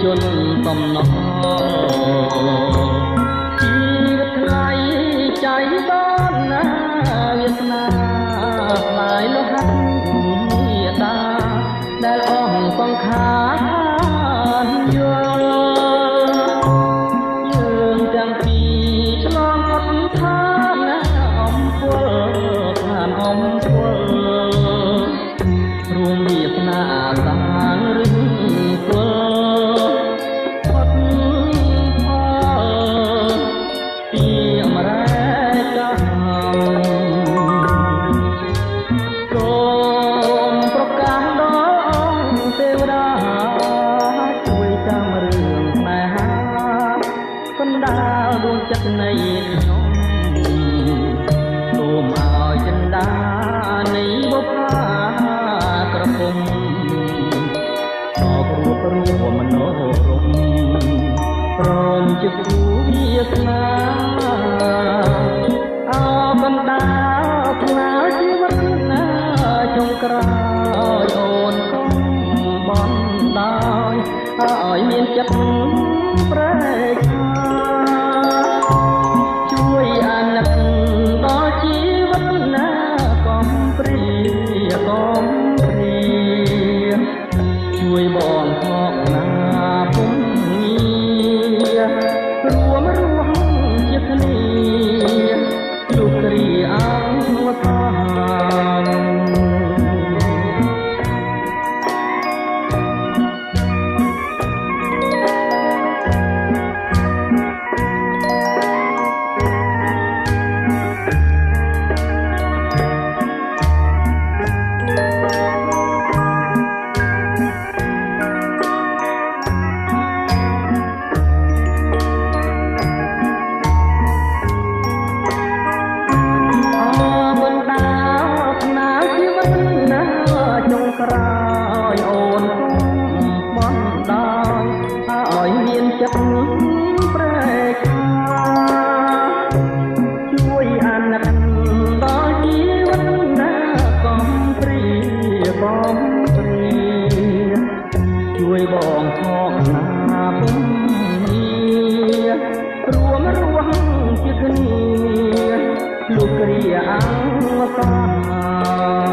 ជនសំណងជីវិតថ្ងៃចៃដនណាវាសនាផ្លាយលោហៈមេតាដែលអងសង្ខារយល់យើងទាំងពីរឆ្លងអត់ថាណាអំពលผ่านអំពលរួមវាសនាសាងឬគល់ផុតផលពីអមរេកាសូមប្រកាសដល់ទេវតាជួយចាំរឿងស្នេហាកណ្ដាលដួងចិត្តនៃខ្ញុំសូមឲ្យចិន្តានៃបុព្វាក្រពុំអរគ្រួព្រោះមនោរមព្រមជាគូវាសនាអោកណ្ដាលផ្លាយជីវិតណាចុងក្រោយអូនកុំបន់ដោយឲ្យមានចិត្តប្រែកជួយអាណិតដល់ជីវិតណាកុំព្រាកុំព្រាជួយបងខកណាពុំងាររួមរស់ជាគ្នាលោកគ្រាអង្គវតាក្រោយអូនបន់ដោយឲ្យមានចិត្តប្រែកជួយអាណិតដល់ជីវិតណាកុំព្រាបំព្រាជួយបងខកណាពុំងាររួមរស់ជាគ្នាលោកគ្រាអង្គតា